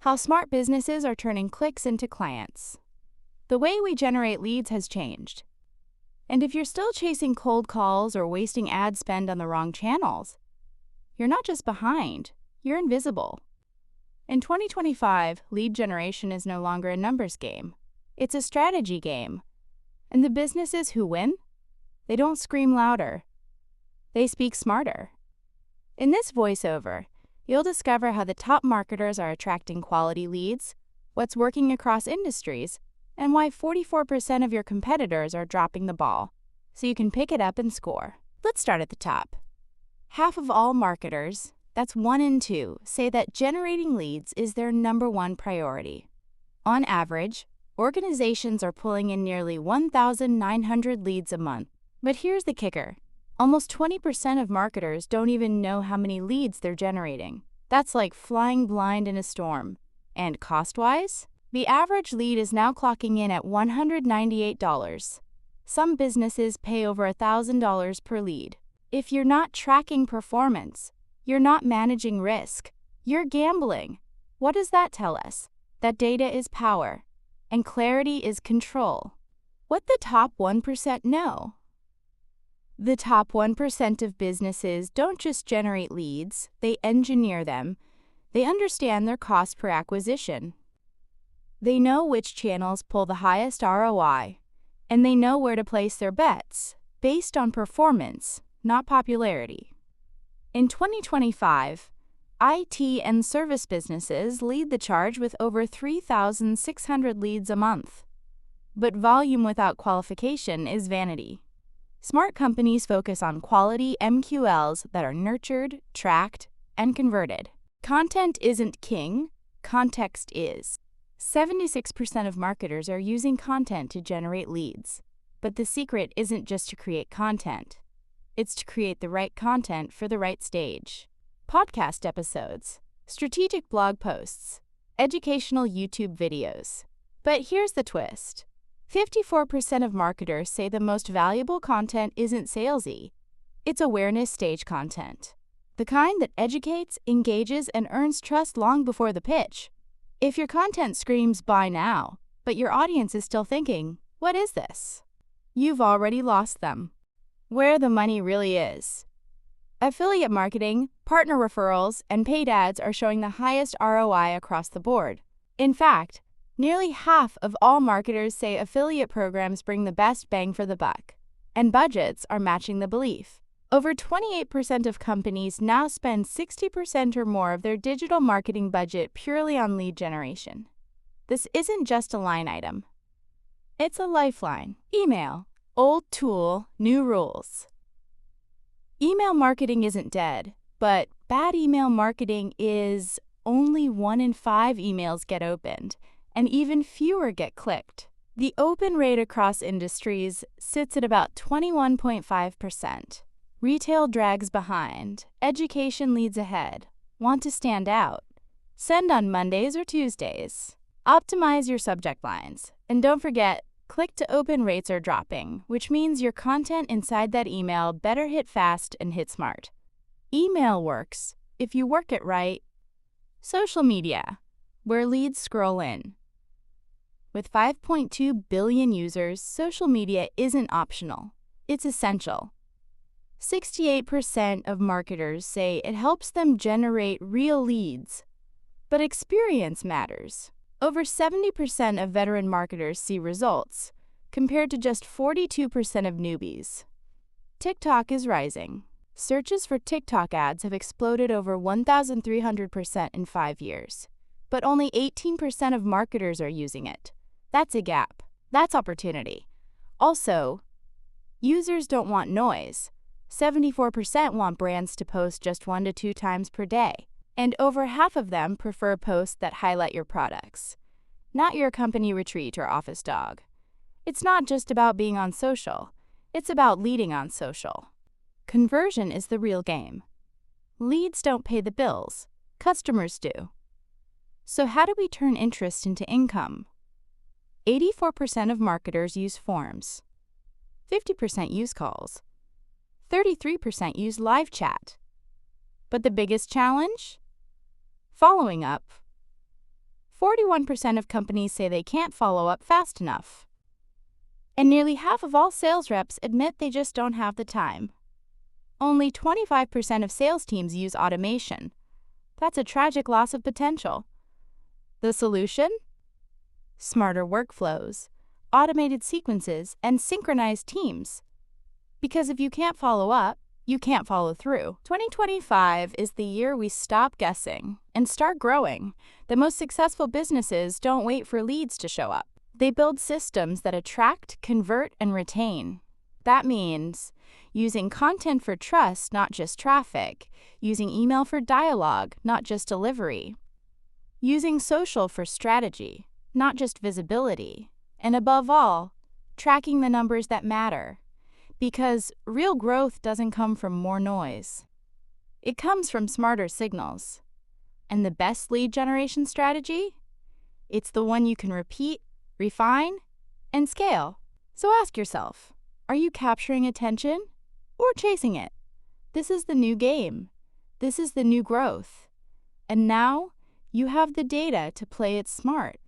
How smart businesses are turning clicks into clients. The way we generate leads has changed. And if you're still chasing cold calls or wasting ad spend on the wrong channels, you're not just behind, you're invisible. In 2025, lead generation is no longer a numbers game. It's a strategy game. And the businesses who win, they don't scream louder. They speak smarter. In this voiceover, you'll discover how the top marketers are attracting quality leads, what's working across industries, and why 44% of your competitors are dropping the ball, so you can pick it up and score. Let's start at the top. Half of all marketers, that's 1 in 2, say that generating leads is their #1 priority. On average, organizations are pulling in nearly 1,900 leads a month. But here's the kicker. Almost 20% of marketers don't even know how many leads they're generating. That's like flying blind in a storm. And cost-wise, the average lead is now clocking in at $198. Some businesses pay over $1,000 per lead. If you're not tracking performance, you're not managing risk, you're gambling. What does that tell us? That data is power, and clarity is control. What the top 1% know? The top 1% of businesses don't just generate leads, they engineer them. They understand their cost per acquisition. They know which channels pull the highest ROI, and they know where to place their bets based on performance, not popularity. In 2025, IT and service businesses lead the charge with over 3,600 leads a month. But volume without qualification is vanity. Smart companies focus on quality MQLs that are nurtured, tracked, and converted. Content isn't king, context is. 76% of marketers are using content to generate leads. But the secret isn't just to create content. It's to create the right content for the right stage. Podcast episodes, strategic blog posts, educational YouTube videos. But here's the twist. 54% of marketers say the most valuable content isn't salesy. It's awareness stage content. The kind that educates, engages, and earns trust long before the pitch. If your content screams buy now, but your audience is still thinking, what is this? You've already lost them. Where the money really is. Affiliate marketing, partner referrals, and paid ads are showing the highest ROI across the board. In fact, nearly half of all marketers say affiliate programs bring the best bang for the buck, and budgets are matching the belief. Over 28% of companies now spend 60% or more of their digital marketing budget purely on lead generation. This isn't just a line item. It's a lifeline. Email. Old tool, new rules. Email marketing isn't dead, but bad email marketing is only 1 in 5 emails get opened, and even fewer get clicked. The open rate across industries sits at about 21.5%. Retail drags behind, education leads ahead. Want to stand out? Send on Mondays or Tuesdays. Optimize your subject lines. And don't forget, click-to-open rates are dropping, which means your content inside that email better hit fast and hit smart. Email works if you work it right. Social media, where leads scroll in. With 5.2 billion users, social media isn't optional. It's essential. 68% of marketers say it helps them generate real leads. But experience matters. Over 70% of veteran marketers see results, compared to just 42% of newbies. TikTok is rising. Searches for TikTok ads have exploded over 1,300% in 5 years. But only 18% of marketers are using it. That's a gap. That's opportunity. Also, users don't want noise. 74% want brands to post just 1 to 2 times per day. And over half of them prefer posts that highlight your products, not your company retreat or office dog. It's not just about being on social. It's about leading on social. Conversion is the real game. Leads don't pay the bills. Customers do. So how do we turn interest into income? 84% of marketers use forms. 50% use calls. 33% use live chat. But the biggest challenge? Following up. 41% of companies say they can't follow up fast enough. And nearly half of all sales reps admit they just don't have the time. Only 25% of sales teams use automation. That's a tragic loss of potential. The solution? Smarter workflows, automated sequences, and synchronized teams. Because if you can't follow up, you can't follow through. 2025 is the year we stop guessing and start growing. The most successful businesses don't wait for leads to show up. They build systems that attract, convert, and retain. That means using content for trust, not just traffic, using email for dialogue, not just delivery, using social for strategy, not just visibility, and above all, tracking the numbers that matter. Because real growth doesn't come from more noise. It comes from smarter signals. And the best lead generation strategy? It's the one you can repeat, refine, and scale. So ask yourself, are you capturing attention or chasing it? This is the new game. This is the new growth. And now you have the data to play it smart.